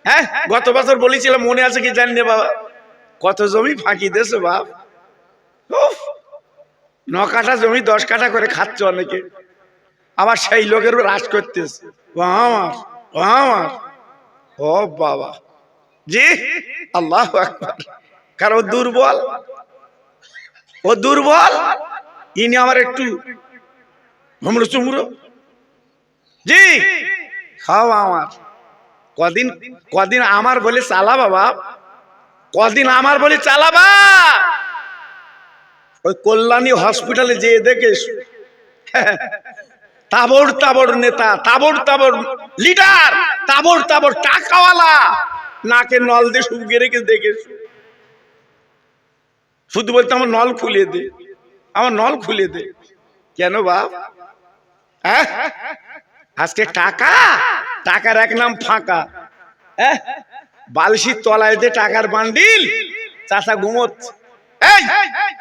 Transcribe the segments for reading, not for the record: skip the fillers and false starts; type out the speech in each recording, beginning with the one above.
হ্যাঁ, গত বছর বলেছিলাম, মনে আছে কি জানি না বাবা, কত জমি ফাঁকি দিয়েছে বাপ। উফ, 9 কাঠা জমি 10 কাঠা করে খাচ্ছে অনেকে, আবার সেই লোকের রাজ করতেছে। ও আমার, ও আমার, ও বাবা, জি আল্লাহু আকবার। কারণ ও দুর্বল, ও দুর্বল, ইনি আমার একটু ভুমড়ো চুমড়ো। জি খাও আমার, কদিন কদিন আমার বলে চালাবা বাপ, কদিন আমার বলে চালাবা। ওই কল্যাণী হসপিটালে যেয়ে দেখে তাবড় তাবড় নেতা, তাবড় তাবড় লিডার, তাবড় তাবড় টাকাওয়ালা, নাকে নল দিয়ে শুকিয়ে রেখে দেখে শুধু বলতে আমার নল খুলে দে, আমার নল খুলে দে। কেন বাপ? হ্যাঁ, আজকে টাকা, টাকার এক নাম ফাঁকা। হ্যাঁ, বালশির তলায় দে টাকার বান্ডিল, চাষা ঘুমোচ্ছে। এই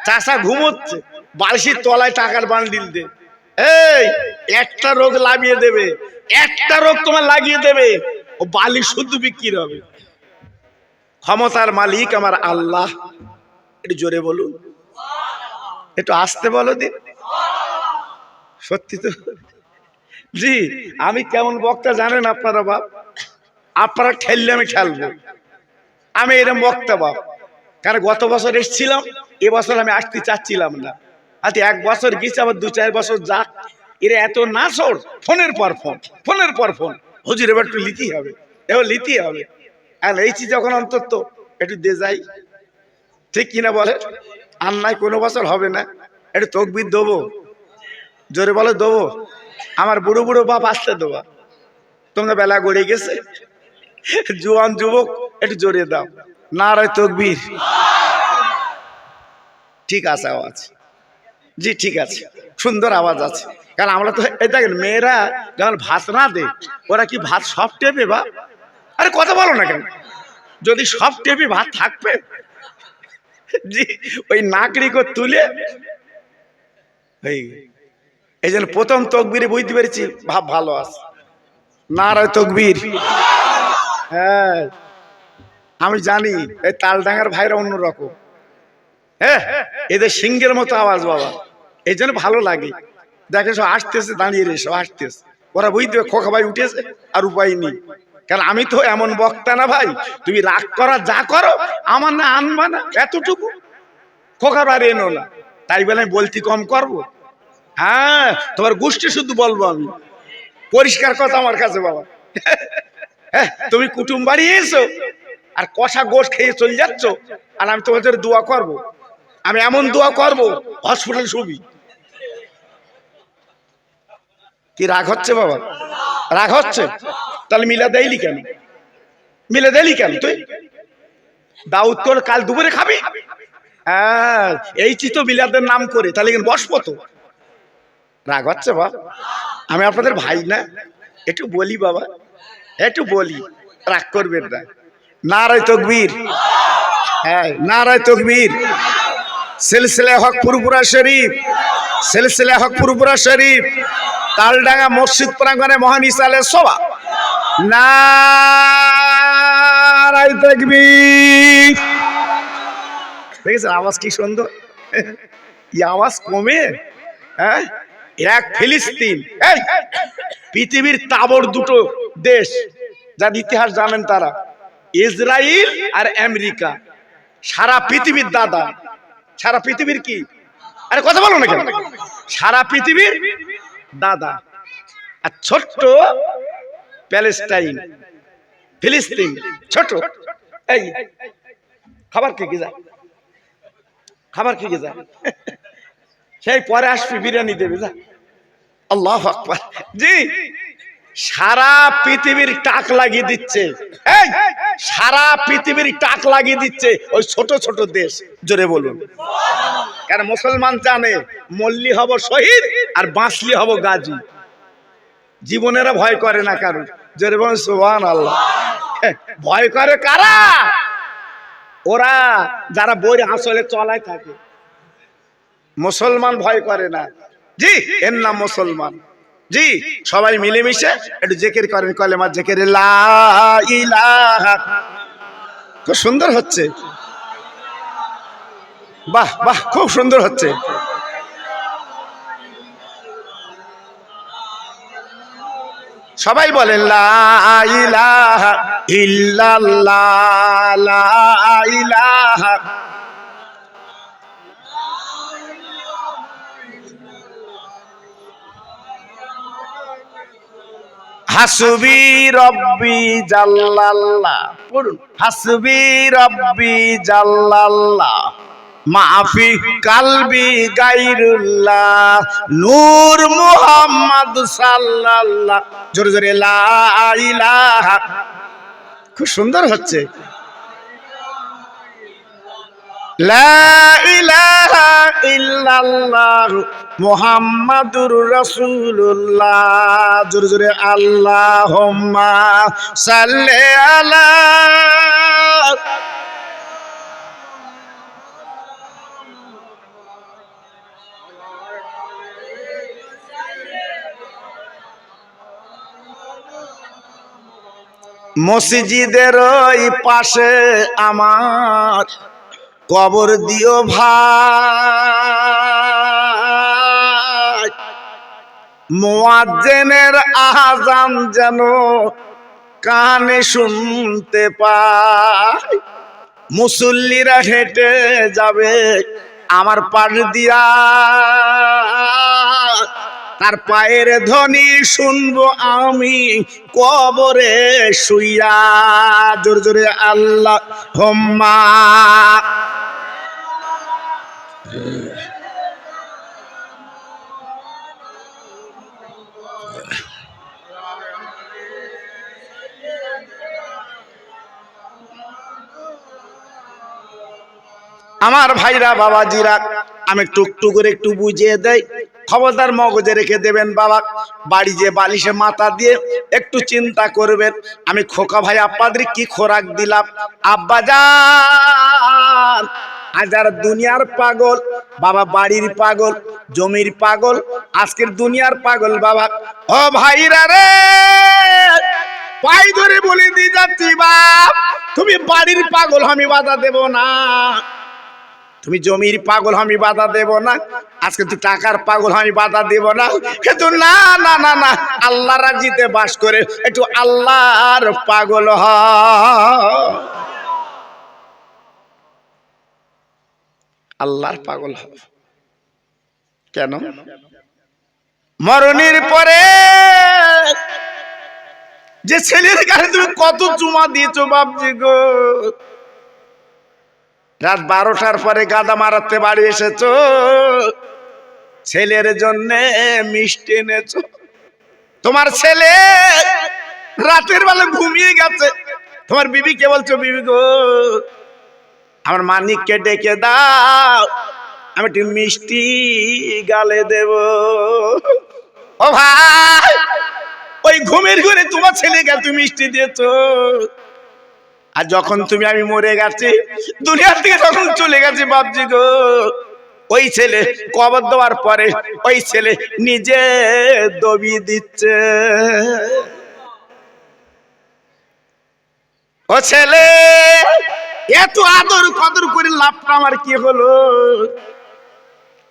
চাষা ঘুমোচ্ছে, বালশির তলায় টাকার বান্ডিল দে। এই একটা রোগ লাগিয়ে দেবে, একটা রোগ তোমার লাগিয়ে দেবে, ও বালি শুদ্ধ বিক্রি হবে। ক্ষমতার মালিক আমার আল্লাহ। একটু জোরে বলুন, একটু আস্তে বলো দিন। সত্যি তো। জি, আমি কেমন বক্তা জানেন আপনারা বাপ? আপনারা ঠেললে আমি ঠেলবো, আমি এরকম বক্তা বাপ। কারণ গত বছর এসেছিলাম, এবছর আমি আসতে চাচ্ছিলাম না। আচ্ছা, 1 বছর গেছে, আবার 2-4 বছর যাক। এরা এত নাচর, ফোনের পর ফোন, ফোনের পর ফোন। হুজুর এবার একটু লিতেই হবে, এবার লিতেই হবে। আর এইছি যখন অন্তত একটু দে যাই, ঠিক কিনা বলে? আর নাই কোনো বছর হবে না, একটু তকবির দেবো, জোরে বলো দেবো। আমার বুড়ো বুড়ো বাপ আসতে দেবা, তোমরা বেলা গড়ে গেছে, জোয়ান যুবক একটু জোরে দাও, নারায়ে তাকবীর। ঠিক আছে আওয়াজ, জি ঠিক আছে, সুন্দর আওয়াজ আছে। কারণ আমরা তো এই দেখেন, মেয়েরা যখন ভাত না দে, ওরা কি ভাত সব টেপে বা? আরে কথা বলো না কেন? যদি সব টেপে ভাত থাকবে, জি ওই নাকড়ি করে তুলে, এই জন্য প্রথম তকবীরে বুঝতে পেরেছি ভাব ভালো আছে। নারায়ে তাকবীর। হ্যাঁ, আমি জানি এই তালডাঙ্গার ভাইরা অন্যরকম। হ্যাঁ, এদের সিংহের মতো আওয়াজ বাবা, এই জন্য ভালো লাগে। দেখে সব আসতেছে, দাঁড়িয়ে রে সব আসতেছে, ওরা বুঝতে খোকা ভাই উঠেছে, আর উপায় নেই। কারণ আমি তো এমন বক্তা না ভাই, তুমি রাগ করা যা করো, আমার না আনবা না এতটুকু, খোকা ভাই এনো না, তাই বলে আমি বলতে কম করবো? হ্যাঁ, তোমার গোষ্ঠী শুধু বলবো আমি, পরিষ্কার কথা আমার কাছে বাবা। হ্যাঁ, তুমি কুটুম বাড়ি এসো আর কষা গোশ খেয়ে চলে যাচ্ছ, আর আমি তোমাদের দোয়া করব, আমি এমন দোয়া করব হসপিটাল শুবি। কি রাগ হচ্ছে বাবা? রাগ হচ্ছে? তাহলে মিলা দেয়লি কেন? মিলা দেয়লি কেন? তুই দাউদ তোর কাল দুপুরে খাবি? হ্যাঁ, এই চিতো মিলাদের নাম করে, তাহলে বসবো তো। রাগ হচ্ছে বাবা? আমি আপনাদের ভাই না, একটু বলি বাবা, একটু বলি, রাগ করবেন না। নারায়ে তাকবীর। হ্যাঁ, নারায়ে তাকবীর। সিলসিলা হক ফুরফুরা শরীফ, সিলসিলা হক ফুরফুরা শরীফ, তালডাঙ্গা মসজিদ প্রাঙ্গণে মহান ইসালের সভা। নারায়ে তাকবীর। দেখেছেন আওয়াজ কি সুন্দর? এই আওয়াজ কমে? হ্যাঁ, এক ফিলিস্তিন, এই পৃথিবীর তাবড় দুটো দেশ, যার ইতিহাস জানেন তারা, ইসরায়েল আর আমেরিকা। সারা পৃথিবীর দাদা, সারা পৃথিবীর কি, আরে কথা বলো না কেন? সারা পৃথিবীর দাদা। আর ছোট্ট প্যালেস্টাইন, ফিলিস্তিন ছোট। এই খাবার কে যায়, খাবার কে যায়, সেই পরে আসবি, বিরিয়ানি দেবে যা। আল্লাহু আকবার। জি, সারা পৃথিবীর টাক লাগিয়ে দিচ্ছে, এই সারা পৃথিবীর টাক লাগিয়ে দিচ্ছে ওই ছোট ছোট দেশ। জোরে বলুন। কারণ মুসলমান জানে মল্লি হব শহীদ আর বাঁচলি হব গাজী। জীবনেরা ভয় করে না কারণ। জোরে বলুন সুবহানাল্লাহ। ভয় করে কারা? ওরা যারা বইয়ের আসলে চলায় থাকে। মুসলমান ভয় করে না, জি এর নাম মুসলমান। জি সবাই মিলেমিশে একটু জিকির করেন, কলেমা জিকির, লা ইলাহা। খুব সুন্দর হচ্ছে, বাহ বাহ, খুব সুন্দর হচ্ছে। সবাই বলেন লা ইলাহা ইল্লাল্লাহ, লা ইলাহা। হাসবি রব্বি জাল্লাল্লাহ, পড়ুন, হাসবি রব্বি জাল্লাল্লাহ, মাফি কালবি গায়রুল্লাহ, নূর মুহাম্মদ সাল্লাল্লাহ। জোরে জোরে লা ইলাহা। খুব সুন্দর হচ্ছে। লা ইলাহা ইল্লাল্লাহ মুহাম্মাদুর রাসূলুল্লাহ। জোরে জোরে আল্লাহুম্মা সাল্লি আলা। মসজিদের ওই পাশে আমার কবর দিও ভাই, মুয়াজ্জিনের আযান যেন কানে শুনতে পাই। মুসল্লিরা হেঁটে যাবে আমার পাশ দিয়া, তার পায়ের ধ্বনি শুনবো আমি কবরে শুইয়া। জোরে জোরে আল্লাহুম্মা। আমার ভাইরা বাবাজিরা, আমি টুকটু করে একটু বুঝিয়ে দেই, খবরদার মগজে রেখে দেবেন বাবা। বাড়ি যে বালিশে মাথা দিয়ে একটু চিন্তা করবেন, আমি খোকা ভাই আপনাদের কি খোরাক দিলাম। আব্বাজান আজ আর দুনিয়ার পাগল বাবা, বাড়ির পাগল, জমির পাগল, আজকের দুনিয়ার পাগল বাবা। ও ভাইরা রে, পাই ধরে বলে দিয়ে যাচ্ছি বাপ, তুমি বাড়ির পাগল, আমি বাধা দেব না। তুমি জমির পাগল, আমি বাধা দেব না। আজকে তুই টাকার পাগল, আমি বাধা দেব না। কিন্তু না না না না, আল্লাহ রাজিতে বাস করে একটু আল্লাহর পাগল হ। আল্লাহর পাগল হ। কেন? মরণের পরে যে ছেলের কাছে তুমি কত চুমা দিয়েছো বাপজি গো, রাত 12টার পরে গাদা মারাতে বাড়ি এসেছো, ছেলের জন্য মিষ্টি এনেছো। তোমার ছেলে রাতের বেলা ঘুমিয়ে গেছে, তোমার বিবিকে বলছো, বিবি গো আমার মানিককে ডেকে দাও, আমি একটু মিষ্টি গালে দেব। ও ভাই, ওই ঘুমের ঘরে তোমার ছেলে গেল, তুমি মিষ্টি দিয়েছো। আর যখন তুমি আমি মরে গেছি, দুনিয়ার থেকে তখন চলে গেছে বাপজি গো, ওই ছেলে কবর দেওয়ার পরে ওই ছেলে নিজে দবি দিচ্ছে। ও ছেলে, এত আদর কদর করে লাভটা আমার কি হলো?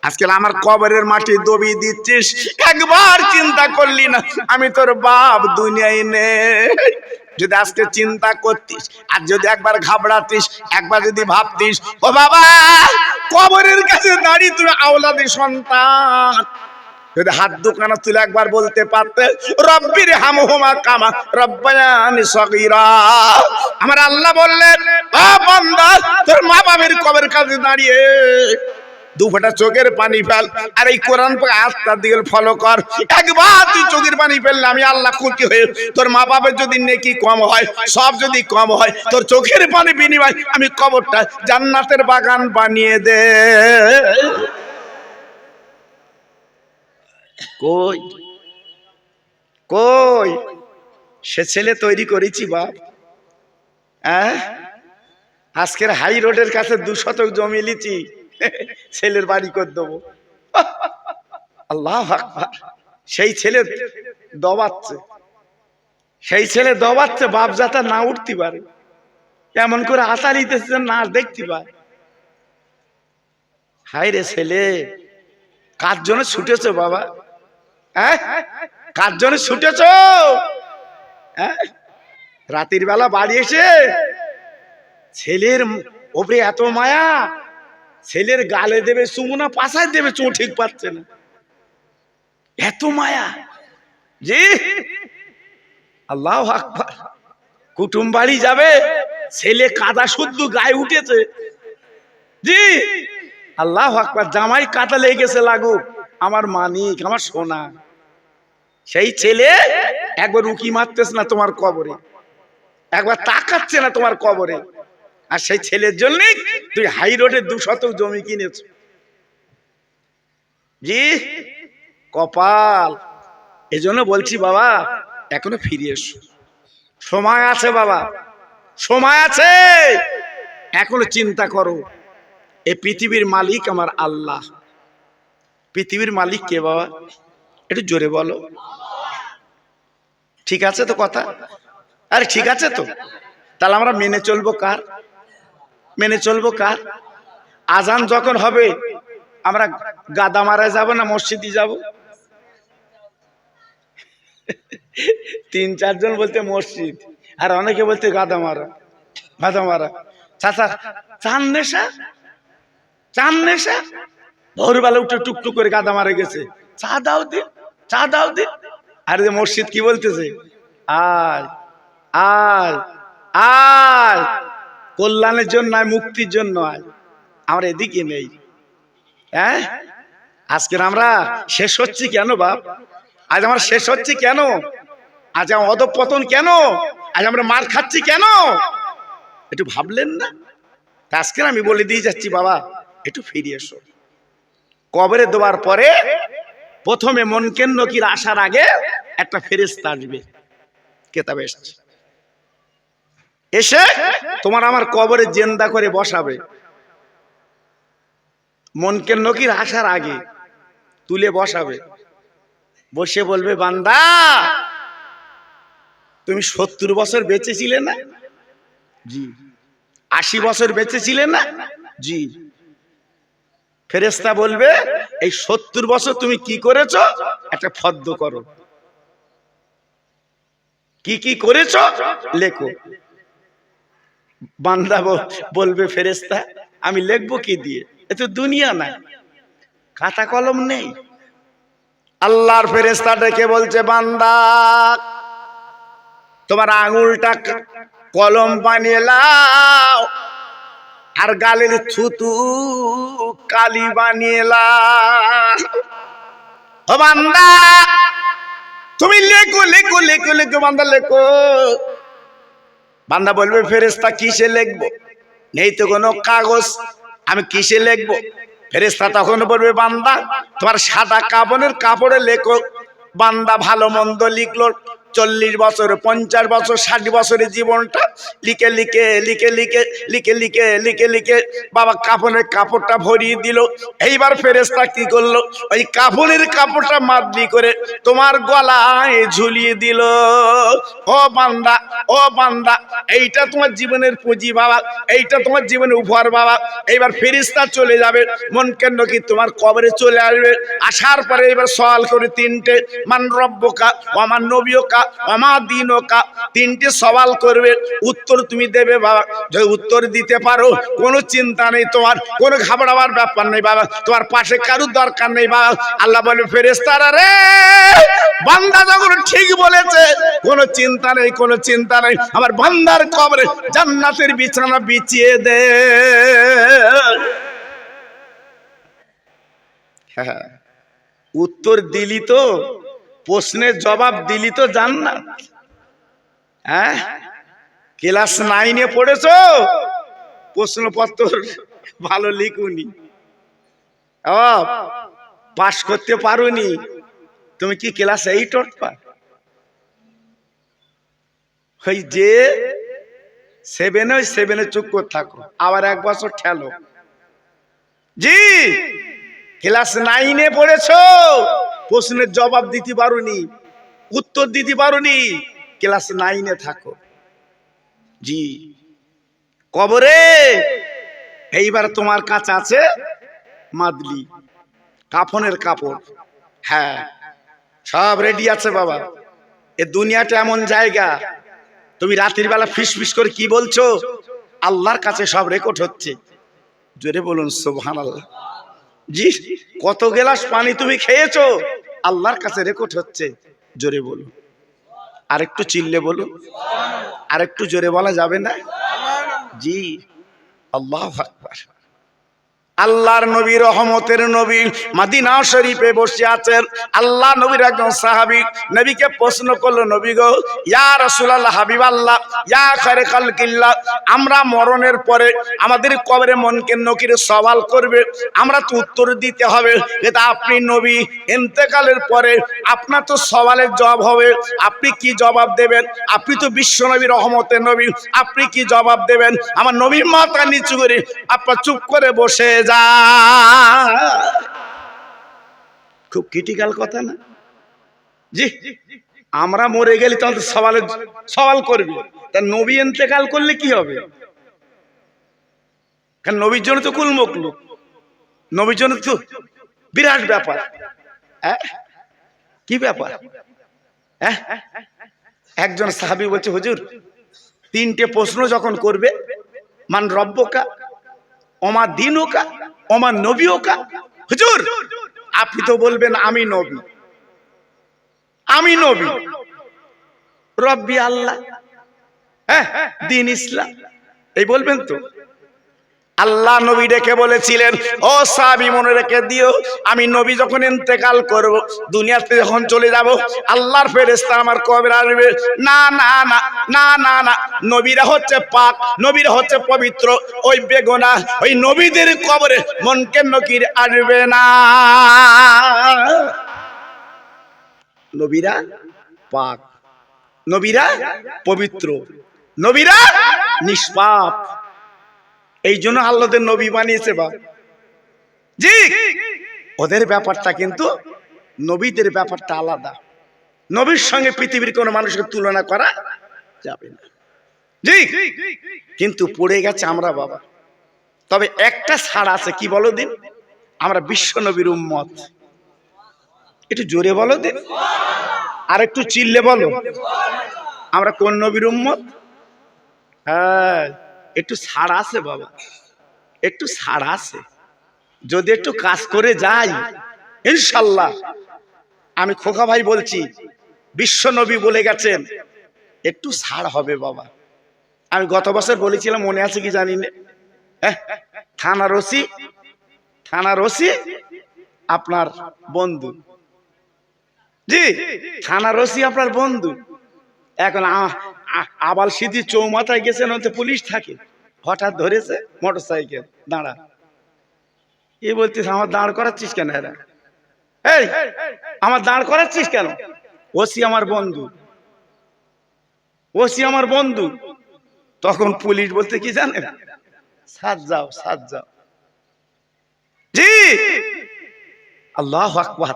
আজকাল আমার কবরের মাটি দবি দিচ্ছিস, একবার চিন্তা করলি না আমি তোর বাপ দুনিয়ায় নেই? যদি আজকে চিন্তা করতিস, আর যদি একবার ঘাবড়াতিস, একবার যদি ভাবতিস, ও বাবা কবরের কাছে দাঁড়িয়ে তুমি আওলাদি সন্তান, যদি হাত দুখানা তুলে একবার বলতে পারতে, রব্বির হামহুমা কামা রব্বায়ানি সগীরা। আমার আল্লাহ বললেন, ও বান্দা, তোর মা বাবার কবরের কাছে দাঁড়িয়ে দু ফোঁটা চোখের পানি ফেল, আর এই কোরআন আস্তা দিয়ে ফলো কর। একবার তুই চোখের পানি ফেললে আমি আল্লাহ খুশি হয়ে, তোর মা বাবার যদি নেকি কম হয়, সব যদি কম হয়, তোর চোখের পানি বিনিময় আমি কবরটা জান্নাতের বাগান বানিয়ে দে। কই কই সে ছেলে তৈরি করেছি বাপ। আজকের হাই রোডের কাছে 2 শতক জমি লিচি, ছেলের বাড়ি করে দেবো। আল্লাহু আকবার। সেই ছেলে দবাচ্ছে, সেই ছেলে দবাচ্ছে, বাপ যাতে না উঠতে পারে এমন করে আশা নিতেছে না দেখতে পায়। হায় রে ছেলে, কার জন্য ছুটেছো বাবা? হ্যাঁ, কার জন্য ছুটেছো? হ্যাঁ, রাতের বেলা বাড়ি এসে ছেলের ওপরে এত মায়া, ছেলের গালে দেবে চুমু না পাশায় দেবে চুমু ঠিক পাচ্ছে না, এত মায়া। জি, আল্লাহু আকবার। কুটুম বাড়ি যাবে, ছেলে কাদা শুদ্ধ গায়ে উঠেছে। জি, আল্লাহু আকবার। জামাই কাদা লেগে গেছে, লাগুক, আমার মানিক, আমার সোনা। সেই ছেলে একবার উকি মারতেছে না তোমার কবরে, একবার তাকাচ্ছে না তোমার কবরে। আর সেই ছেলের জন্য তুই হাই রোডে 2 শতক জমি কিনেছ। জি, কপাল। এজন্য বলছি বাবা, এখনো ফিরে এসো, সময় আছে বাবা, সময় আছে। এখনো চিন্তা করো, এই পৃথিবীর মালিক আমার আল্লাহ। পৃথিবীর মালিক কে বাবা? একটু জোরে বলো। ঠিক আছে তো কথা? আরে ঠিক আছে তো? তাহলে আমরা মেনে চলবো কার? মেনে চলবো কার? আজান যখন হবে আমরা গাদা মারায় যাব না মসজিদে যাব? 3-4 জন বলতে মসজিদ, আর অনেকে বলতে গাদা মারা, গাদা মারা। চাচা, চান নেশা, চান নেশা, ভোরবেলা উঠে টুকটুক করে গাদা মারা গেছে, চা দাও দিন, চা দাও দিন। আর যে মসজিদ কি বলতেছে? আয় আয় আয়, কল্যাণের জন্য আয়, মুক্তির জন্য আয়। আমরা এদিকে নেই। হ্যাঁ, আজকের আমরা শেষ হচ্ছি কেন বাপ? আজ আমরা শেষ হচ্ছি কেন? আজ আমার অধঃপতন কেন? আজ আমরা মার খাচ্ছি কেন? একটু ভাবলেন না? আজকে আমি বলে দিয়ে যাচ্ছি বাবা, একটু ফিরে এসো। কবরে দেওয়ার পরে প্রথমে মুনকার নকির আসার আগে একটা ফেরেশতা আসবে, কেতাবে এসেছে, এসে তোমার আমার কবরে জিন্দা করে বসাবে। মুনকার নকির আসার আগে তুলে বসাবে, বসে বলবে, বান্দা তুমি 70 বছর বেঁচে ছিলে না? জি। 80 বছর বেঁচে ছিলে না? জি। ফেরেশতা বলবে, এই 70 বছর তুমি কি করেছো একটা ফর্দ করো, কি কি করেছো লেখো। বান্দা বলবে, ফেরেশতা আমি লিখবো কি দিয়ে? এ তো দুনিয়া না, খাতা কলম নেই। আল্লাহর ফেরেশতা ডেকে বলছে, বান্দা তোমার আঙুলটা কলম বানিয়ে লাও, আর গালের থুতু কালি বানিয়ে লাও। ও বান্দা তুমি লেখো লেখো লেখো লেখো, বান্দা লেখো। বান্দা বলবে, ফেরেশতা কিসে লিখবো? নেই তো কোনো কাগজ, আমি কিসে লিখবো? ফেরেশতা তখন বলবে, বান্দা তোমার সাদা কাপড়ের কাপড়ে লেখো। বান্দা ভালো মন্দ লিখলো, 40 বছর 50 বছর 60 বছরের জীবনটা লিখে লিখে লিখে লিখে লিখে লিখে লিখে লিখে বাবা কাফনের কাপড়টা ভরিয়ে দিল। এইবার ফেরেশতা কি করলো? ওই কাফনের কাপড়টা মাদলি করে তোমার গলায় ঝুলিয়ে দিল। ও বান্দা, ও বান্দা, এইটা তোমার জীবনের পুঁজি বাবা, এইটা তোমার জীবনের উপহার বাবা। এইবার ফেরেশতা চলে যাবে, মুনকার নকির তোমার কবরে চলে আসবে। আসার পরে এবার সওয়াল করে 3টে, মান রব্বুকা ওয়া মান নবিয়ুকা ওয়া মা দীনুকা, 3টে সওয়াল করবে, উত্তর তুমি দেবে বাবা। যদি উত্তর দিতে পারো কোনো চিন্তা নেই, তোমার কোনো ঘাবড়াবার ব্যাপার নেই বাবা, তোমার পাশে কারুর দরকার নেই বাবা। আল্লাহ বলে, ফেরেশতারা রে, বান্দা যখন ঠিক বলেছে কোনো চিন্তা নেই, কোনো চিন্তা নেই, আমার বান্দার কবরে জান্নাতের বিছানা বিছিয়ে দে। হ্যাঁ, উত্তর দিলি তো, প্রশ্নের জবাব দিলি তো জান্নাত। হ্যাঁ, ক্লাস 9-এ পড়েছো, প্রশ্নপত্র ভালো লিখুনি, পাস করতে পারোনি, তুমি কি ক্লাস 8 উঠবা? ওই যে 7-এ, ওই 7-এ চুপ করে থাকো, আবার 1 বছর ঠেলো। জি, ক্লাস 9-এ পড়েছো, প্রশ্নের জবাব দিতে পারোনি, উত্তর দিতে পারোনি, ক্লাস 9-এ থাকো। জি, কবরে এইবার তোমার কাছে আছে মাদলি, কাফনের কাপড়। হ্যাঁ, সব রেডি আছে বাবা। এ দুনিয়াটা এমন জায়গা, তুমি রাতের বেলা ফিস ফিস করে কি বলছো, আল্লাহর কাছে সব রেকর্ড হচ্ছে। জোরে বলুন সুবহানাল্লাহ। জি, কত গ্লাস পানি তুমি খেয়েছো, আল্লাহর কাছে রেকর্ড হচ্ছে। জোরে বলুন, আরেকটু চিল্লে বলুন, আরেকটু জোরে বলা যাবে না? জি, আল্লাহু আকবার। আল্লাহর নবী, রহমতের নবী, মদিনা শরীফে বসে আছেন। আল্লাহ নবীর একজন সাহাবী নবীকে প্রশ্ন করলো, নবী গো, ইয়া রাসূলুল্লাহ, হাবিবাল্লাহ, ইয়া খায়রে খালকিল্লাহ, আমরা মরণের পরে আমাদের কবরে মুনকির নকির সওয়াল করবে, আমরা তো উত্তর দিতে হবে। এটা আপনি নবী, ইন্তেকালের পরে আপনার তো সওয়ালের জবাব হবে, আপনি কি জবাব দেবেন? আপনি তো বিশ্ব নবী, রহমতের নবী, আপনি কি জবাব দেবেন? আমার নবী মাথা নিচু করে আপনি চুপ করে বসে যা। খুব ক্রিটিক্যাল কথা না? জি, আমরা মরে গেলে তখন সওয়াল করবে, তা নবী ইন্তেকাল করলে কি হবে? কারণ নবীর জন্য তো কুল মখলুক, নবীর জন্য তো বিরাট ব্যাপার। কি ব্যাপার? একজন সাহাবী বলছে, হুজুর, 3টে প্রশ্ন যখন করবে, মান রব্বুকা, ওমা দীনুকা, ওমা নবিয়ুকা। হুজুর, আপনি তো বলবেন আমি নবী, আমি নবী, রব্বি আল্লাহ, দিন ইসলাম, এই বলবেন তো? আল্লাহ নবী ডেকে বলেছিলেন, ও সাহাবী, মনে রেখে দিও, আমি নবী যখন ইন্তেকাল করব, দুনিয়াতে যখন চলে যাব, আল্লাহর ফেরেশতা আমার কবরে আসবে। না না না না না না, নবীরা হচ্ছে পাক, নবীরা হচ্ছে পবিত্র, ওই বেগুনাহ ওই নবীদের কবরে মুনকির নকির আসবে না। নবীরা পাক, নবীরা পবিত্র, নবীরা নিষ্পাপ। এই জন্য আল্লাহদের নবী বানিয়েছে বা। জি, ওদের ব্যাপারটা কিন্তু নবীদের ব্যাপারটা আলাদা। নবীর সঙ্গে পৃথিবীর কোনো মানুষকে তুলনা করা যাবে না। জি, কিন্তু পড়ে গেছে আমরা বাবা। তবে একটা ছাড় আছে, কি বলো দিন? আমরা বিশ্ব নবীর উম্মত। একটু জোরে বলো দিন, আর একটু চিল্লে বলো, আমরা কোন নবীর উম্মত? হ্যাঁ, একটু ছাড় আছে বাবা, একটু ছাড় আছে। যদি একটু কাজ করে যাই, ইনশাল্লাহ, আমি খোকা ভাই বলছি, বিশ্ব নবী বলে গেছেন, একটু ছাড় হবে বাবা। আমি গত বছর বলেছিলাম, মনে আছে কি জানি না, থানার ওসি আপনার বন্ধু। জি, থানার ওসি আপনার বন্ধু। এখন আবাল সিদ্ধি চৌমাথায় গেছেন, ওতে পুলিশ থাকে, হঠাৎ ধরেছে মোটর সাইকেল, দাঁড়া। এ বলতেছে, আমার দাঁড় করাচ্ছিস কেন? এরা, এই আমার দাঁড় করাচ্ছিস কেন? ওসি আমার বন্ধু, ওসি আমার বন্ধু। তখন পুলিশ বলতে কি জানেন? সাত যাও, সাত যাও। জি, আল্লাহু আকবার।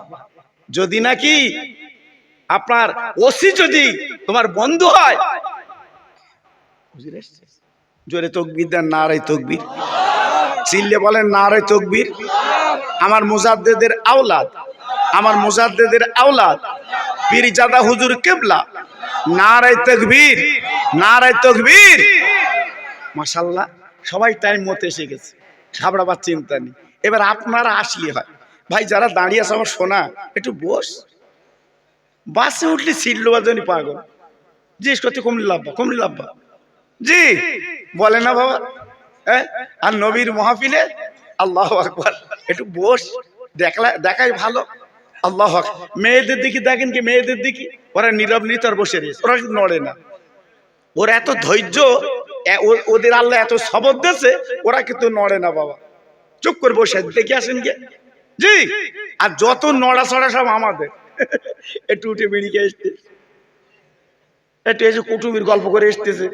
যদি নাকি আপনার ওসি যদি তোমার বন্ধু হয়, জোরে তাকবীর দেন, নারে তাকবীর, চিল্লে বলেন নারে তাকবীর। আমার মুজাদ্দেদের আওলাদ, আমার মুজাদ্দেদের আওলাদ পীরজাদা হুজুর কিবলা, নারে তাকবীর, নারে তাকবীর। মাশাআল্লাহ, সবাই টাইম মতো এসে গেছে, ঘাবড়াবার চিন্তা নেই। এবার আপনারা আসলে হয়, ভাই যারা দাঁড়িয়ে আছে আমার শোনা, একটু বস। বাসে উঠলে সিট লোবার জন্য পাগল, জিজ্ঞেস করতে কমলি লাভবা, কমলি লাভবা। জি, বলে না বাবা? আর নবীর মাহফিলে আল্লাহু আকবার, একটু বস, দেখাই ভালো। আল্লাহু আকবার। মেয়েদের দিকে দেখেন কি, মেয়েদের দিকে ওরা নীরব নিতর বসে রয়েছে, ওরা নড়ে না। ওরা এত ধৈর্য, ওদের আল্লাহ এত সবর দিয়েছে, ওরা কিন্তু নড়ে না বাবা, চুপ করে বসে দেখে আসেন গে। জি, আর যত নড়াচড়া সব আমাদের। একটু উঠে বেরিয়ে এসছে, একটু এসে কুটুমির গল্প করে এসতেছে,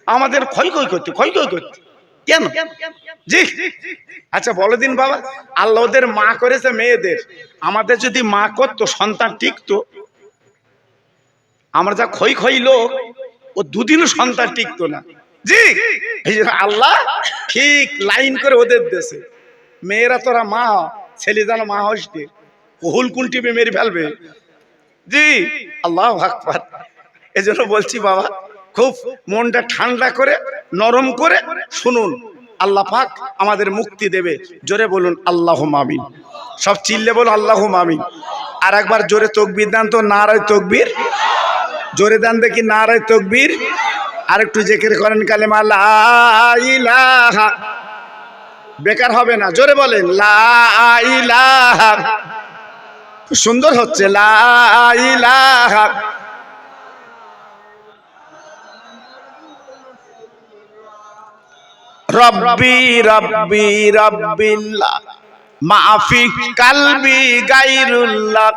আমাদের ক্ষয় ক্ষয় করতে, ক্ষয় ক্ষয় করতে। কেন? জি, আচ্ছা বলো দিন বাবা, আল্লাহ ওদের মা করেছে মেয়েদের, আমাদের যদি মা করতো সন্তান টিকতো? আমরা যা খই খই লোক, ও দুদিনও সন্তান টিকতো না। জি, এই জন্য আল্লাহ ঠিক লাইন করে ওদের দেশে, মেয়েরা তোরা মা, ছেলে যেন মা হসতে হুল কুল টিপে মেরে ফেলবে। জি, আল্লাহু আকবার। এই জন্য বলছি বাবা, খুব মনটা ঠান্ডা করে নরম করে শুনুন, আল্লাহ পাক আমাদের মুক্তি দেবে। জোরে বলুন আল্লাহুম্মা আমিন। সব চিল্লে বলুন আল্লাহুম্মা আমিন। আর একবার জোরে তাকবীর দেন তো, নারায়ে তাকবীর। জোরে দেন দেখি, নারায়ে তাকবীর। আর একটু জিকির করেন কালেমা লা ইলাহা, বেকার হবে না, জোরে বলেন লা ইলাহা। সুন্দর হচ্ছে, লা ইলাহা। রব্বি রব্বি রব্বিল্লাহ মাফি কালবি গায়রুল্লাহ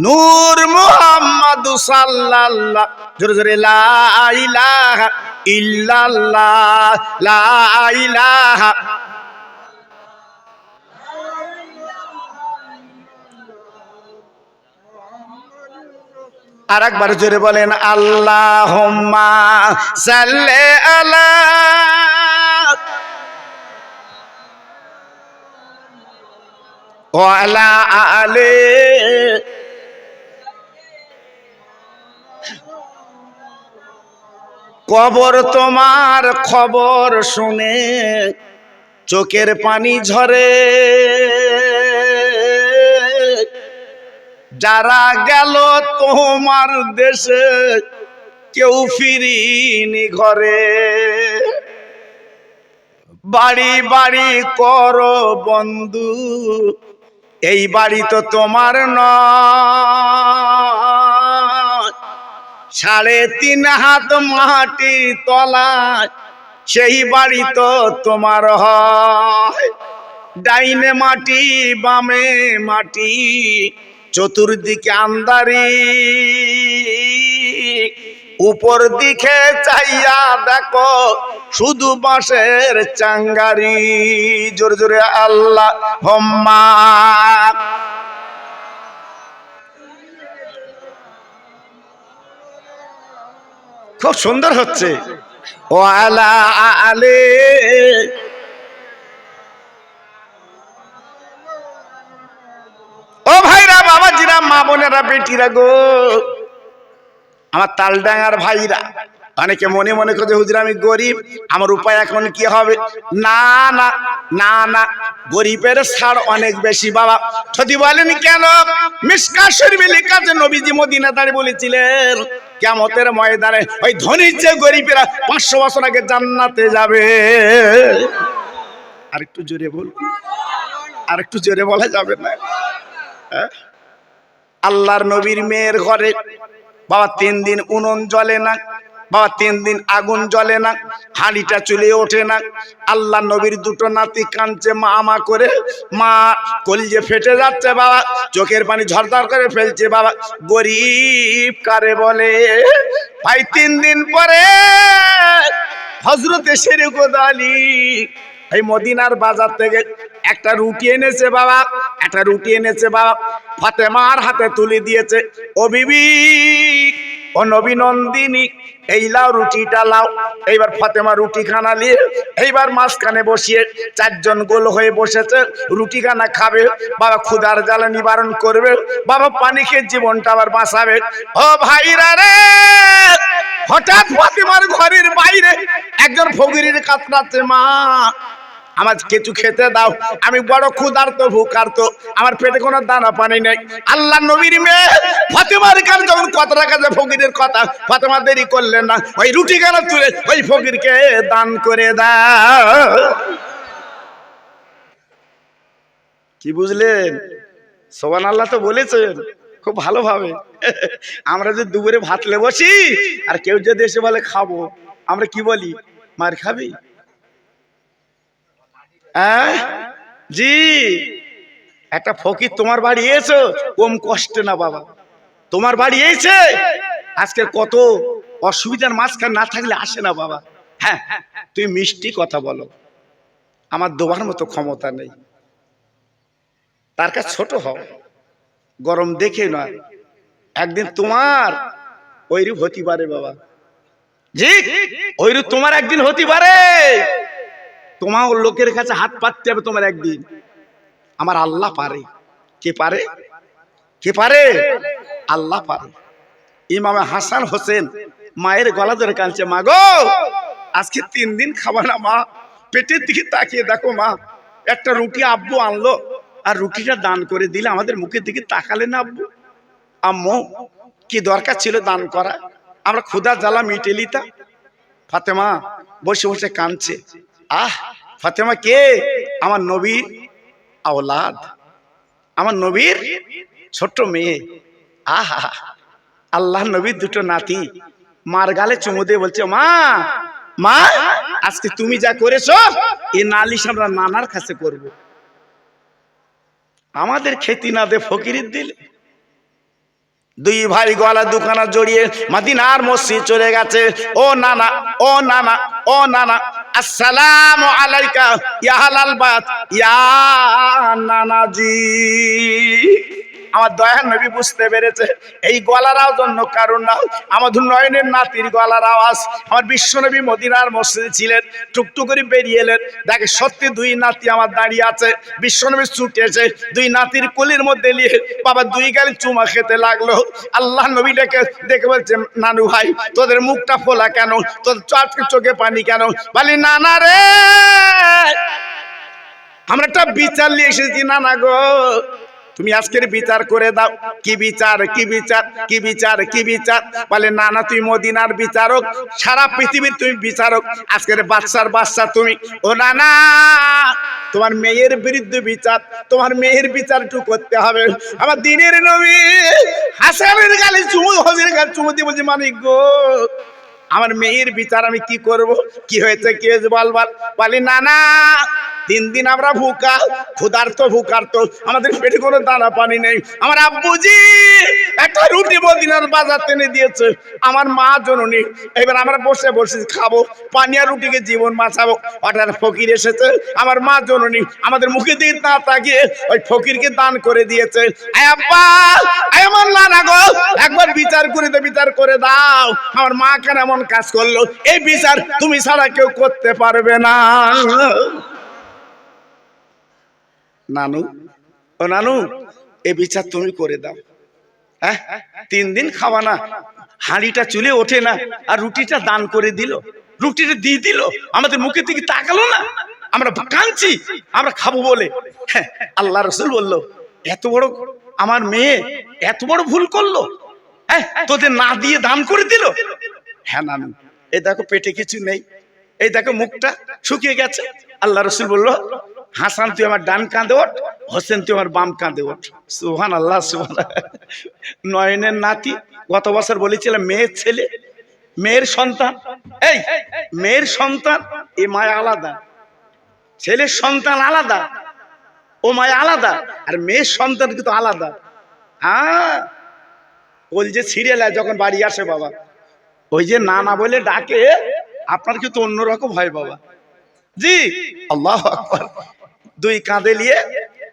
নূর মুহাম্মদ সাল্লাল্লাহ। জোরে জোরে লা ইলাহা ইল্লাল্লাহ, লা ইলাহা। আর একবার জোরে বলেন আল্লাহুম্মা সাল্লি আলা ওয়া আলা আলি। কবর তোমার খবর শুনে চোখের পানি ঝরে, যারা গেল তোমার দেশে কেউ ফিরিনি ঘরে। বাড়ি বাড়ি করো বন্ধু, এই বাড়ি তো তোমার নয়। 3.5 হাত মাটির তলায় সেই বাড়ি তো তোমার হয়। ডাইনে মাটি বামে মাটি, চতুর্দিকে আন্ধারি, উপর দিকে চাইয়া দেখো শুধু বাঁশের চাঙ্গারি। জোরে জোরে আল্লাহুম্মা। খুব সুন্দর হচ্ছে, ওয়া আলা আলি। ও ভাইরা, বাবাজিরা, মা বোনেরা, বেটিরা গো, আমার তালডাঙ্গার ভাইরা, অনেকে মনে মনে করে হুজুর আমি গরিব, আমার উপায় এখন কি হবে? না না না না, গরিবের ছাড় অনেক বেশি বাবা। যদি বলেন কেন? মিশকাত শরীফে লেখা আছে, নবীজি মদিনা দাঁড়িয়ে বলেছিলেন কিয়ামতের ময়দানে ওই ধনীর চেয়ে গরিবেরা 500 বছর আগে জান্নাতে যাবে। আর একটু জোরে বল, আর একটু জোরে বলা যাবে না? আল্লাহর নবীর মেয়ের ঘরে বাবা 3 দিন উনুন জ্বলে না, বাবা 3 দিন আগুন জ্বলে না, হাঁড়িটা চুলে ওঠে না। আল্লাহ নবীর 2টো নাতি কাঁদছে মা মা করে, মা কলিজে ফেটে যাচ্ছে বাবা, চোখের পানি ঝরঝর করে ফেলছে বাবা। গরিব কারে বলে? ভাই 3 দিন পরে হযরতে শেরেকুদ আলী এই মদিনার বাজার থেকে একটা রুটি এনেছে বাবা, একটা রুটি এনেছে বাবা, ফাতেমার হাতে তুলে দিয়েছে। ও বিবি, ও নবী নন্দিনী, এই লাও রুটিটা লাও। এইবার ফাতেমা রুটি খানা নিয়ে এইবার মাঝখানে বসিয়ে 4 জন গোল হয়ে বসেছে, রুটি খানা খাবে বাবা, ক্ষুধার জ্বালা নিবারণ করবে বাবা, পানি খেয়ে জীবনটা আবার বাঁচাবে। ও ভাইরা রে, হঠাৎ ফাতেমার ঘরের বাইরে একজন ফকিরের কাতরাচ্ছে, মা আমার কিছু খেতে দাও, আমি বড় ক্ষুধার্ত ভুকার্ত, আমার পেটে কোনো দানা পানি নেই। আল্লাহ নবীর মেয়ে ফাতেমার কাছে যখন কথাটা কাছে ফকিরের কথা, ফাতেমা দেরি করলেন না, ওই রুটি গানা তুলে ওই ফকিরকে দান করে দাও। কি বুঝলেন? সুবহানাল্লাহ তো বলেছেন খুব ভালোভাবে। আমরা যদি দুপুরে ভাত লে বসি আর কেউ যদি এসে বলে খাবো, আমরা কি বলি? মার খাবি? জি, একটা ফকির তোমার বাড়ি এসো, কম কষ্টে না বাবা, তোমার বাড়ি এসে আজকে কত অসুবিধার মাঝখানে না থাকলে আসে না বাবা। হ্যাঁ, তুমি মিষ্টি কথা বলো, আমার দেওয়ার মতো ক্ষমতা নেই। তার কাছে ছোট হও, গরম দেখে নয়, একদিন তোমার ওইরূপ হতে পারে বাবা। জি, ওইরূপ তোমার একদিন হতে পারে। তোমার লোকের কাছে হাত পাততে হবে তোমার একদিন। আমার আল্লাহ পারে। কে পারে? কে পারে? আল্লাহ পারে। ইমামে হাসান হোসেন মায়ের গলা ধরে কাঁদছে, মা গো আজকে 3 দিন খাবা না মা, পেটের দিকে তাকিয়ে দেখো মা, একটা রুটি আব্বু আনলো আর রুটিটা দান করে দিলে, আমাদের মুখের দিকে তাকালে না আব্বু। আম্মু কি দরকার ছিল দান করা, আমরা ক্ষুধার জ্বালা মিটে নিতাম। ফাতেমা বসে বসে কাঁদছে। আহ, ফাতেমা কে? আমার নবীর আওলাদ, আমার নবীর ছোট্ট মেয়ে। আহা, আল্লাহ নবীর 2টো নাতি মার গালে চুমু দিয়ে বলছে, মা মা আজকে তুমি যা করেছো এই নালিশ আমরা নানার কাছে করব। আমাদের খেতি না দে ফকিরের দিলে। 2 ভাই গলা দুখানা জড়িয়ে মদিনার মসজিদ চলে গেছে। ও নানা, ও নানা, ও নানা, আসসালামু আলাইকা ইয়া আহলাল বাইত ইয়া নানাজি। আমার দয়ার নবী বুঝতে পেরেছে এই গলার আওয়াজ অন্য কারণ না, আমাদের নয়নের নাতির গলার আওয়াজ। আমার বিশ্ব নবী মদিনার মসজিদে ছিলেন, টুকটুক করে বেরিয়ে এলেন, দেখে সত্যি 2 নাতি আমার দাঁড়িয়ে আছে। বিশ্ব নবী ছুটে এসে 2 নাতির কোলের মধ্যে নিয়ে বাবা 2 গালে চুমা খেতে লাগলো। আল্লাহ নবী দেখে বলছে, নানু ভাই তোদের মুখটা ফোলা কেন, তোদের চোখে পানি কেন? বলি নানা রে, আমরা একটা বিচার নিয়ে এসেছি নানা গো, তুমি আজকের বিচার করে দাও। কি বিচার? কি বিচার? কি বিচার? কি বিচার? বলে নানা তুই মদিনার বিচারক, সারা পৃথিবীর তুমি বিচারক, আজকের বাচ্চা তুমি। ও নানা তোমার মেয়ের বিরুদ্ধে বিচার, তোমার মেয়ের বিচার একটু করতে হবে। আমার দিনের নবী হাসানের গালে চুমু, হজের গালে চুমু দিয়ে বলছে, মানিক গো আমার মেয়ের বিচার আমি কি করব? কি হয়েছে কি হয়েছে বলবার? বলি নানা 3 দিন আমরা ভুকা, ক্ষুধার্ত ভুকার্ত, আমাদের পেটে কোনো দানা পানি নেই। আমার আব্বুজি একটা রুটি মদিনার বাজার টেনে দিয়েছে, আমার মা জননী, এবার আমরা বসে বসে খাবো, পানি আর রুটিকে জীবন বাঁচাবো। হঠাৎ ফকির এসেছে, আমার মা জননী আমাদের মুখে দিয়ে না তাকিয়ে ওই ফকিরকে দান করে দিয়েছে। আব্বা আমার নানা গো একবার বিচার করে দে, বিচার করে দাও, আমার মা কেন এমন কাজ করলো, এই বিচার তুমি ছাড়া কেউ করতে পারবে না। নানু, ও নানু এই বিচার তুমি করে দাও। হ্যাঁ 3 দিন খাওয়া না, হাঁড়িটা চুলে ওঠে না, আর রুটিটা দান করে দিল, রুটিটা দিয়ে দিল, আমাদের মুখের দিকে তাকালো না, আমরা কাঁদছি আমরা খাবো বলে। হ্যাঁ, আল্লাহ রাসূল বলল এত বড় আমার মেয়ে এত বড় ভুল করলো, হ্যাঁ তোদের না দিয়ে দান করে দিল। হ্যাঁ নানু এই দেখো পেটে কিছু নেই, এই দেখো মুখটা শুকিয়ে গেছে। আল্লাহ রাসূল বলল, হাসান তুই আমার ডান কাঁধে ওঠ, হোসেন তুই আমার বাম কাঁধে ওঠ। সুবহানাল্লাহ, সুবহানাল্লাহ। নয়নের নাতি, গত বছর বলেছিলাম মেয়ের ছেলে, মেয়ের সন্তান। এই মেয়ের সন্তান এ মায়া আলাদা, ছেলের সন্তান আলাদা, ও মায়া আলাদা, আর মেয়ের সন্তান কিন্তু আলাদা। হ্যাঁ ওই যে সিরিয়াল যখন বাড়ি আসে বাবা, ওই যে নানা বলে ডাকে, আপনার কিন্তু অন্যরকম হয় বাবা। জি আল্লাহু আকবার। 2 কাঁধে নিয়ে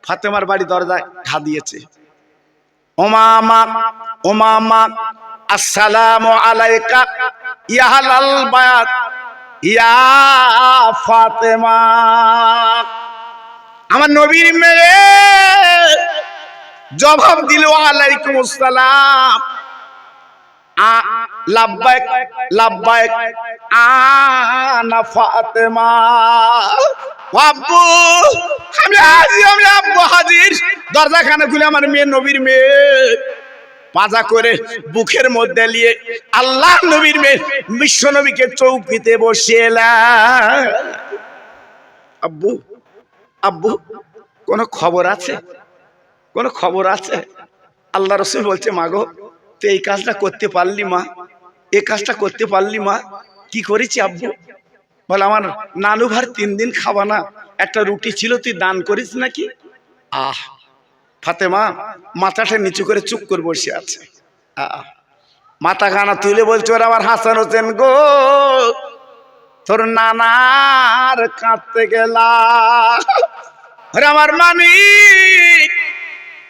ফাতেমার বাড়ি দরজায় ঘা দিয়েছে। ওমামা ওমামা আসসালামু আলাইকা ইয়া আহলাল বায়াত ইয়া ফাতেমা। আমার নবীর মেয়ে জবাব দিল আলাইকুম আসসালাম। লাব্বাইক লাব্বাইক আনা ফাতেমা। আব্বু আমি আব্বু হাজির। দরজাখানা খুলে আমার মেয়ে, নবীর মেয়ে পাজা করে বুকের মধ্যে নিয়ে আল্লাহ নবীর মেয়ে বিশ্ব নবীকে চৌকিতে বসিয়ে এলাম। আব্বু আব্বু কোন খবর আছে? কোন খবর আছে? আল্লাহ রাসূল বলছে, মাগো তুই এই কাজটা করতে পারলি মা, এই কাজটা করতে পারলি মা? কি করেছি আব্বু? বলে আমার নানু ভার 3 দিন খাওয়া না, একটা রুটি ছিল তুই দান করিস নাকি? আহ ফাতেমা মাথাটা নিচু করে চুপ করে বসে আছে। মাথা খানা তুলে বলছে, ওরা আমার হাসান হোসেন গো, তোর নানার কাঁদতে গেলাম। আমার মানিক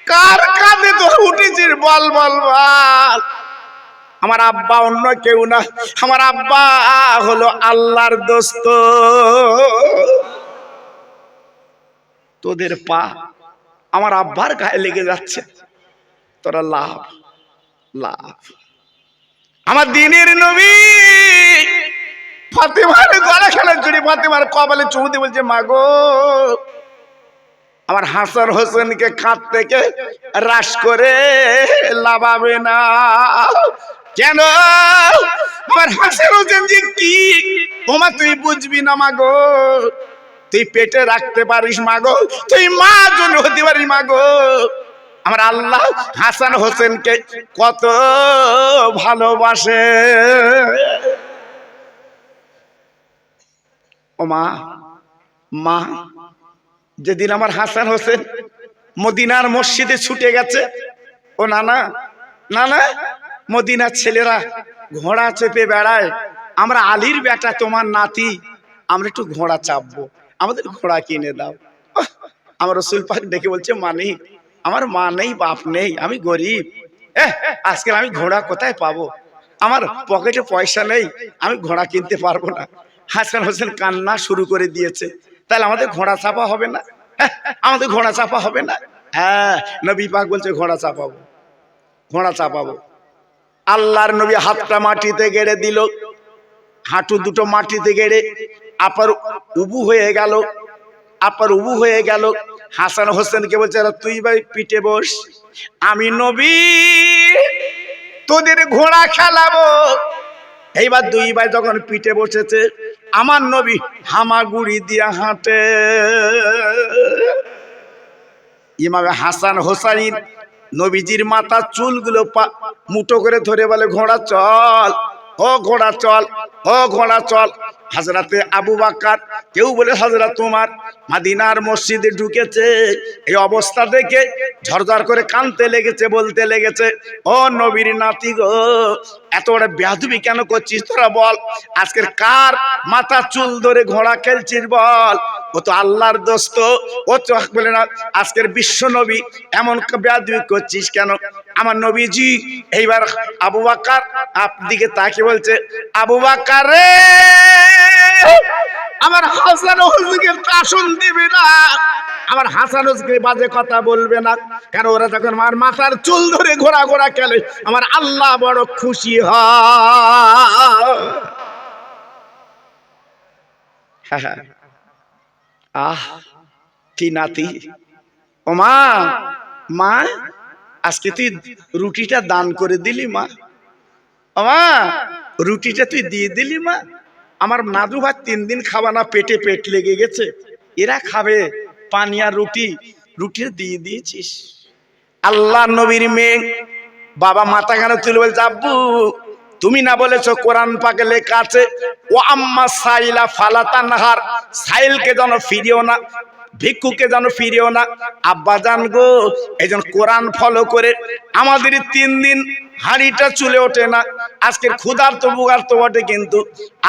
কার কাঁধে তোর উঠেছিস বল বল বল। আমার আব্বা অন্য কেউ না, আমার আব্বা হলো আল্লাহর দোস্ত। তোদের পা আমার আব্বার গায়ে লেগে যাচ্ছে, তোরা লাভ লাভ। আমার দিনের নবী ফাতেমার গলা খেলা জুড়ে ফাতেমার কপালে চুমু দিয়ে বলছে, মাগো আমার হাসান হোসেনকে কাঁধ থেকে রাশ করে লাভাবে না। কেন? আমার হাসান হোসেন যে কি ওমা তুই বুঝবি না মাগো, তুই পেটে রাখতে পারিস মাগো, তুই মা জন্য হতে পারিস মাগো। আমার আল্লাহ হাসান হোসেনকে কত ভালোবাসে। ও মা, মা যেদিন আমার হাসান হোসেন মদিনার মসজিদে ছুটে গেছে, ও নানা নানা মদিনার ছেলেরা ঘোড়া চেপে বেড়ায়, আমরা আলীর বেটা তোমার নাতি, আমরা একটু ঘোড়া চাপবো, আমাদের ঘোড়া কিনে দাও। আমার রসুল পাক ডেকে বলছে, মানি আমার মা নেই বাপ নেই, আমি গরিব, আজকাল আমি ঘোড়া কোথায় পাবো, আমার পকেটে পয়সা নেই, আমি ঘোড়া কিনতে পারবো না। হাসান হোসেন কান্না শুরু করে দিয়েছে, তাহলে আমাদের ঘোড়া চাপা হবে না? আমাদের ঘোড়া চাপা হবে না? হ্যাঁ, নবী পাক বলছে ঘোড়া চাপাবো, ঘোড়া চাপাবো। আল্লাহর নবী হাতটা মাটিতে গেড়ে দিল, হাঁটু দুটো মাটিতে গেড়ে আপার উবু হয়ে গেল, আপার উবু হয়ে গেল। হাসান হোসেনকে বলছে, তুই ভাই পিঠে বস, আমি নবী তোদের ঘোড়া খেলাবো। এইবার দুই ভাই যখন পিঠে বসেছে, আমার নবী হামাগুড়ি দিয়া হাঁটে। ইমামে হাসান হোসাইন নবীজির মাথা চুলগুলো মুঠো করে ধরে বলে, ঘোড়া চল, ও ঘোড়া চল, ও ঘোড়া চল। হযরতে আবু বকর, কেউ বলে হযরত উমর মদিনার মসজিদে ঢুকেছে, এই অবস্থা দেখে ঝরঝর করে কাঁদতে লেগেছে, বলতে লেগেছে, ও নবীর নাতি গো, এত বড় বেয়াদবি কেন করছিস তোরা বল? আজকের কার মাথা চুল ধরে ঘোড়া খেলছিস বল? ও তো আল্লাহর দোস্ত, ও তো বলে না আজকের বিশ্ব নবী, এমন বেয়াদবি করছিস কেন? আমার নবীজি এইবার আবু বকর আপদিকে তাকিয়ে বলছে, আবু বকর রে, আমার হাসান হোসেনকে শাসন দিবি না, আমার হাসান হোসেনকে বাজে কথা বলবে না, কারণ ওরা যখন আমার মাথার চুল ধরে ঘোড়া ঘোড়া খেলে আমার আল্লাহ বড় খুশি হয়। আহ কি নাতি। ও মা, মা আজকে তুই রুটিটা দান করে দিলি মা, ও মা রুটিটা তুই দিয়ে দিলি মা। আমার নাদু ভাত 3 দিন খাওয়া না, পেটে পেট লেগে গেছে, এরা খাবে পানি আর রুটি, রুটিটা দিয়ে দিয়েছিস। আল্লাহ নবীর মেয়ে বাবা মাথা কেন তুলে বলছে, আব্বু তুমি না বলেছো কোরআন পাকে লেখা আছে, ও আম্মা সাইলা ফালা তানহার, সাইলকে যেন ফিরিও না, ভিক্ষুকে যেন ফিরিও না। আব্বা জান গো, এই জন্য কোরআন ফলো করে আমাদের 3 দিন হাঁড়িটা চুলে ওঠে না। আজকের ক্ষুধার্ত বুগার্ত বটে, কিন্তু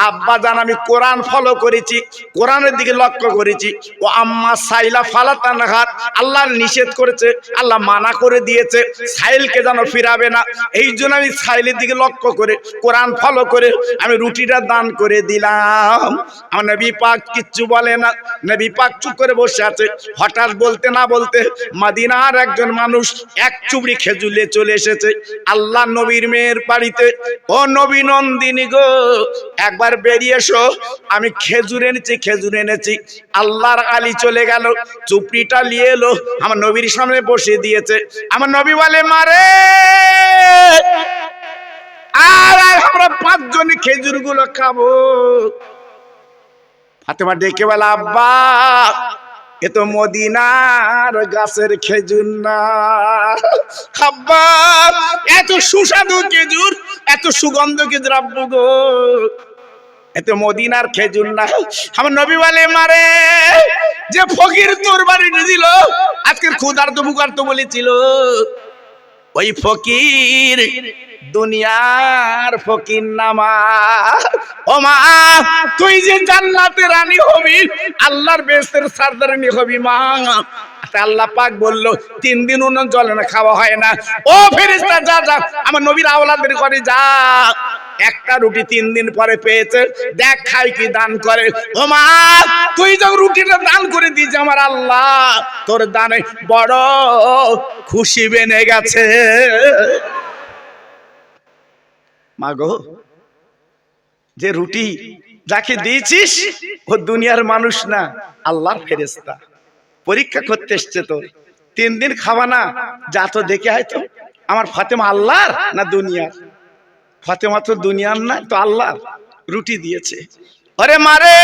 আব্বা জান আমি কোরআন ফলো করেছি, কোরআনের দিকে লক্ষ্য করেছি। ও আম্মা সাইলা ফালা তানহার, আল্লাহ নিষেধ করেছে, আল্লাহ মানা করে দিয়েছে, সাইলকে যেন ফিরাবে না। এই জন্য আমি সাইলের দিকে লক্ষ্য করে কোরআন ফলো করে আমি রুটিটা দান করে দিলাম। আমার নবী পাক কিচ্ছু বলে না, নবী পাক চুপ করে বসে আছে। হঠাৎ বলতে না বলতে মদিনার একজন মানুষ এক চুবড়ি খেজুর নিয়ে চলে এসেছে আল্লাহ নবীর মেয়ের বাড়িতে। ও নবী নন্দিনী গো, একবার বেরিয়ে এসো, আমি খেজুর এনেছি, খেজুর এনেছি। আল্লাহর আলী চলে গেল, চুপড়িটা নিয়ে এলো, আমার নবীর সামনে বসে দিয়েছে। আমার নবী বলে, মারে আর আমরা 5 জনে খেজুর গুলো খাবো। ফাতেমা ডেকে বলে, আব্বা এ তো মদিনার গাছের খেজুর না। আব্বা এত সুস্বাদু খেজুর, এত সুগন্ধ খেজুর আব্বু গো, এত মদিনার খেজুর না। আমার নবী বলে, মারে যে ফকির তোর বাড়িতে দিল, আজকের ক্ষুধার্ত বুকার্ত বলেছিল, ওই ফকির দুনিয়ার ফকির নামা। ও মা, তুই যে জান্নাতে রানী হবি, আল্লাহর বেহেশতের সরদারনি হবি মা। আল্লাহ পাক বললো 3 দিন উনুন জ্বলে না, খাওয়া হয় না। ও ফেরেশতা যা যা আমার নবীর আওলাদের ঘরে যা, একটা রুটি 3 দিন পরে পেয়েছে, দেখ খাই কি দান করে। ও মা, তুই যখন রুটিটা দান করে দিস আমার আল্লাহ তোর দানে বড় খুশি বেনে গেছে। মা গো, যে রুটি যাকে দিয়েছিস ও দুনিয়ার মানুষ না, আল্লাহর ফেরেশতা, পরীক্ষা করতে এসছে। তো 3 দিন খাওয়া না, যা তো দেখে হয়তো আমার ফাতেমা আল্লাহর না দুনিয়ার। ফাতেমা তো দুনিয়ার না, তো আল্লাহ রুটি দিয়েছে। আরে মারে,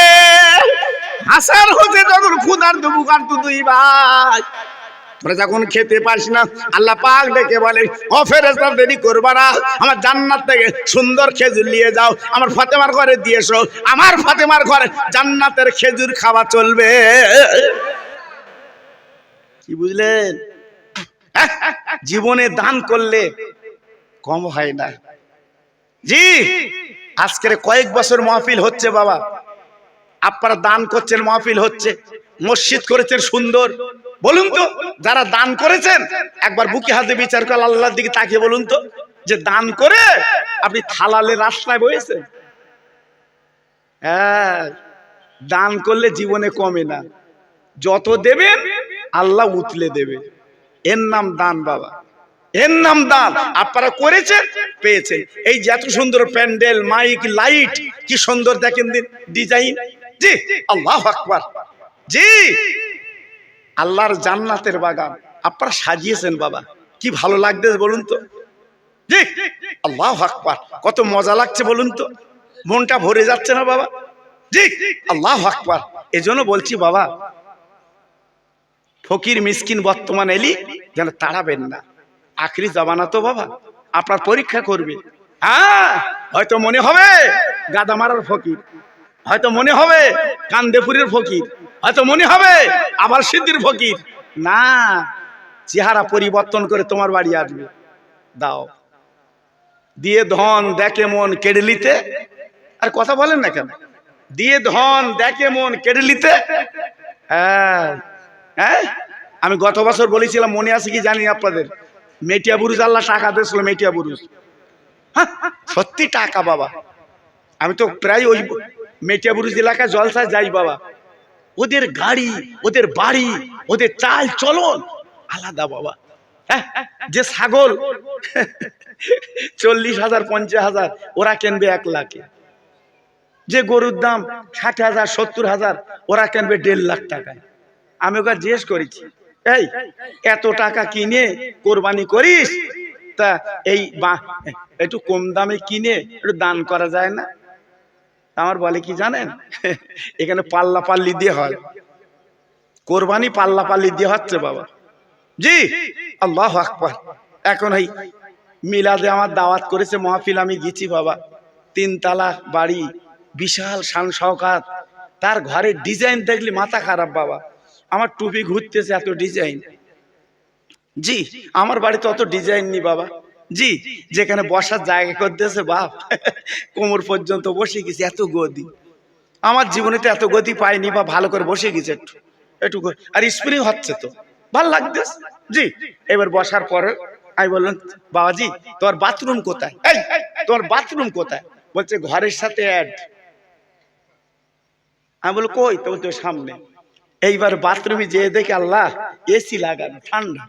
হাসান হতে যখন ক্ষুধার দুবুকার তো দুই ভাই, তোরা যখন খেতে পারিস না, আল্লাহ পাক ডেকে বলে ও ফেরেশতা দেরি করবা না, আমার জান্নাত থেকে সুন্দর খেজুর নিয়ে যাও, আমার ফাতেমার ঘরে দিয়ে এসো। আমার ফাতেমার ঘরে জান্নাতের খেজুর খাওয়া চলবে। কি বুঝলেন? জীবনে দান করলে কম হয় না। জি, আজকের কয়েক বছর মাহফিল হচ্ছে বাবা, আপনারা দান করছেন, মাহফিল হচ্ছে, মসজিদ করেছেন সুন্দর। বলুন তো, যারা দান করেছেন একবার বুকে হাতে বিচার করে আল্লাহর দিকে তাকিয়ে বলুন তো, যে দান করে আপনি হালালের রাস্তায় বসেছেন? হ্যাঁ, দান করলে জীবনে কমে না, যত দেবেন আল্লাহ উতলে দেবে। এর নাম দান বাবা, এর নাম দান। আপনারা করেছেন, পেয়েছেন। এই যে এত সুন্দর প্যান্ডেল, মাইক, লাইট, কি সুন্দর দেখেন ডিজাইন। জি, আল্লাহু আকবার। জি, আল্লাহর জান্নাতের বাগান আপনারা সাজিয়েছেন বাবা, কি ভালো লাগতেছে বলুন তো। জি, আল্লাহু আকবার, কত মজা লাগছে বলুন তো, মনটা ভরে যাচ্ছে না বাবা? জি, আল্লাহু আকবার। এজন্য বলছি বাবা, ফকির মিসকিন বর্তমান এলি যেন তাড়াবেন না। আখরি জামানা তো বাবা, আপনার পরীক্ষা করবে। হ্যাঁ, হয়তো মনে হবে গাদামারার ফকির, হয়তো মনে হবে কান্দেপুরের ফকির, হয়তো মনে হবে আবার সিদ্ধির ফকির। না, চেহারা পরিবর্তন করে তোমার বাড়ি আসবে। দাও দিয়ে ধন দেখে মন কেড়ে নিতে। আর কথা বলেন না কেন? দিয়ে ধন দেখে মন কেড়ে নিতে। হ্যাঁ হ্যাঁ, আমি গত বছর বলেছিলাম, মনে আছে কি জানি আপনাদের, মেটিয়া বুরুজ আল্লাহ টাকা দিয়েছিল, মেটিয়া বুরুজ। হ্যাঁ, সত্যি টাকা বাবা। আমি তো প্রায় ওই মেটিয়া বুরুজ এলাকায় জলসায় যাই বাবা। ওদের গাড়ি, ওদের বাড়ি, ওদের চাল চলন আলাদা বাবা। হ্যাঁ, যে ছাগল 40,000 50,000 ওরা কিনবে 1 লাখে, যে গরুর দাম 60,000 70,000 ওরা কিনবে 1.5 লাখ টাকায়। আমি ওকে জিজ্ঞেস করেছি, এই এত টাকা কিনে কোরবানি করিস, তা এই একটু কম দামে কিনে একটু দান করা যায় না? আমার বলে কি জানেন, এখানে পাল্লা পাল্লি দিয়ে হয় কোরবানি, পাল্লা পাল্লি দিয়ে হচ্ছে বাবা। জি, আল্লাহু আকবার। এখন এই মিলাদে আমার দাওয়াত করেছে মাহফিল, আমি গেছি বাবা। 3 তলা বাড়ি, বিশাল শান শওকাত, তার ঘরের ডিজাইন দেখলে মাথা খারাপ বাবা। আমার টুপি ঘুরতেছে, এত ডিজাইন। জি, আমার বাড়িতে অত ডিজাইন নেই বাবা। জি, যেখানে বসার জায়গা করে দিয়েছে বাপ, কোমর পর্যন্ত বসে গেছি, এত গদি। আমার জীবনে তো এত গতি পাইনি, বা ভালো করে বসে গেছে একটু একটু, আর স্প্রিং হচ্ছে তো ভাল লাগতেছে। জি, এবার বসার পরে আমি বললাম, বাবাজি তোর বাথরুম কোথায়? এই তোর বাথরুম কোথায়? বলছে ঘরের সাথে অ্যাড। আমি বললাম কই? তো বলতে সামনে। এইবার বাথরুমে যেয়ে দেখে আল্লাহ এসি লাগানো, ঠান্ডা।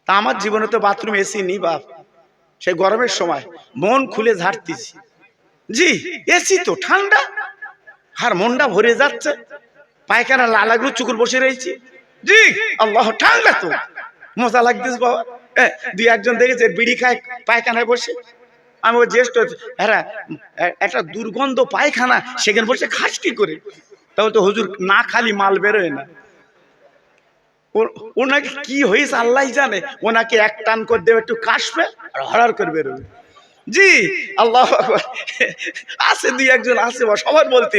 তা আমার জীবনে তো বাথরুম এসি নি বাপ। সে গরমের সময় মন খুলে ঝাড়তেছি। জি, এসি তো ঠান্ডা, আর মনটা ভরে যাচ্ছে। পায়খানা লালাগুলো চুকুর বসে রয়েছি। জি, আল্লাহ, ঠান্ডা তো মজা লাগতেছে বাবা। 2-1 দেখেছে বিড়ি খায় পায়খানায় বসে। আমি ওই জ্যেষ্ঠ, হ্যাঁ একটা দুর্গন্ধ পায়খানা, সেখানে বসে খাস কি করে? তাহলে তো হুজুর না খালি মাল বেরোয় না। ওনাকে কি হয়েছে আল্লাহ জানে, ওনাকে 1 টান করে দেবে, একটু কাশবে আর হড়ার করে বেরোবে। জি, আল্লাহ আছে 2-1 আছে, সবার বলতে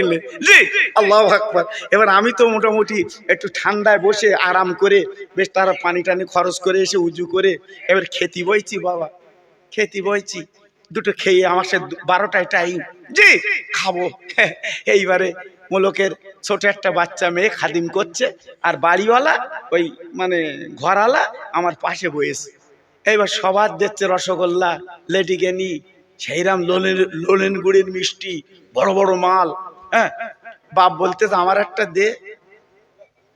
জি, আল্লাহ আকবার। এবার আমি তো মোটামুটি একটু ঠান্ডায় বসে আরাম করে বেশ তারা পানি টানি খরচ করে এসে উজু করে এবার খেতে বইছি বাবা। খেতে বইছি, দুটো খেয়ে আমার সে 12টায় টাইম, জি খাবো। এইবারে মোলকের ছোট একটা বাচ্চা মেয়ে খাদিম করছে, আর বাড়িওয়ালা ওই মানে ঘরওয়ালা আমার পাশে বসেছে। এইবার সবার দিচ্ছে রসগোল্লা, লেডিকেনি, সেইরাম লোলেন গুড়ের মিষ্টি, বড় বড় মাল। হ্যাঁ, বাপ বলতেছে আমার একটা দে।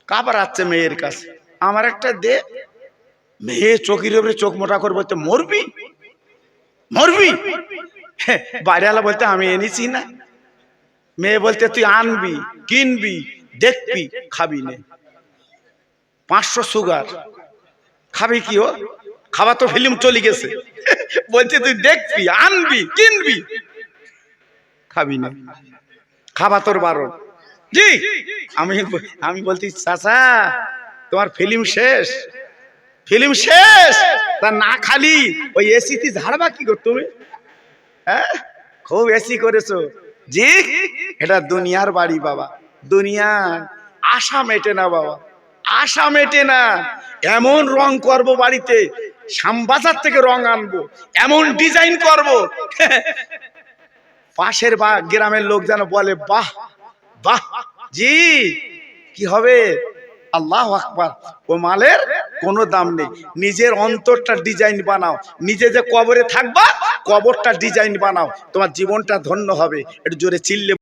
কাপড়াচ্ছে মেয়ের কাছে, আমার একটা দে। মেয়ে চোখের উপরে চোখ মোটা করে বলতে মরবি মরবি। বাড়িওয়ালা বলতে আমি এনেছি না। মেয়ে বলতে তুই আনবি, কিনবি, দেখবি, খাবি না। 500 সুগার, খাবি কি? ও খাবার তো ফিল্ম চলে গেছে। বলছে তুই দেখবি, আনবি, কিনবি, খাবি না, খাবার তোর বারণ। জি আমি বলছি চাচা তোমার ফিল্ম শেষ, ফিল্ম শেষ। তা না খালি ওই এসিতে ঝাড়বা কি গো তুমি? হ্যাঁ, খুব এসি করেছো। জি, এটা দুনিয়ার বাড়ি বাবা, দুনিয়া আশা মেটে না বাবা, আশা মেটে না। এমন রং করব বাড়িতে, শ্যামবাজার থেকে রং আনবো, এমন ডিজাইন করব, পাশের বা গ্রামের লোক যেন বলে বাহ বাহ। জি, কি হবে? আল্লাহু আকবার। ও মালের কোনো দাম নেই। নিজের অন্তরটা ডিজাইন বানাও, নিজে যে কবরে থাকবা কবরটা ডিজাইন বানাও, তোমার জীবনটা ধন্য হবে। একটু জোরে চিল্লে